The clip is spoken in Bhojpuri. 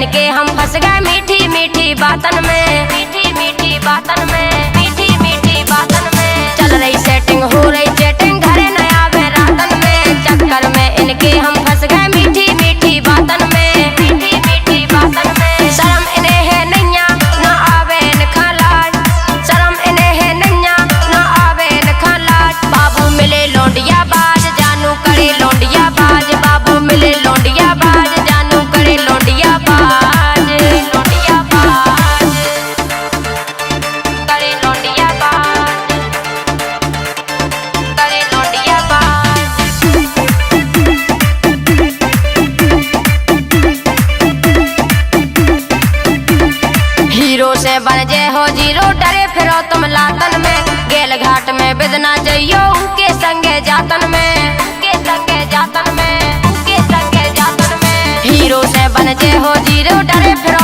इनके हम फंस गए मीठी मीठी बातन में, मीठी मीठी बातन में, मीठी मीठी बातन में। चल रही सेटिंग हो रही चैटिंग घरे नया वे रातन में, चक्कर में इनके हम फंस गए मीठी मीठी बातन में, मीठी मीठी बातन में। शर्म इन्हें है नैया ना आवे इनका लाज, शर्म इन्हें है नैया ना आवे इनका लाज। बाबू मिले लौंडिया बाज जानू करे लौंडिया बाज, बाबू मिले लौंडिया बाज जानू करे लौंडिया बाज, लौंडिया बाज करे लौंडिया बाज, करे लौंडिया बाज। हीरो से बन जे हो जीरो डरे फिरो तुम लातन में, गेल घाट में बिदना जइयो उनके संगे जातन में, उनके संगे जातन में, उनके संगे जातन में। हीरो से बन जे हो जीरो डरे फिरो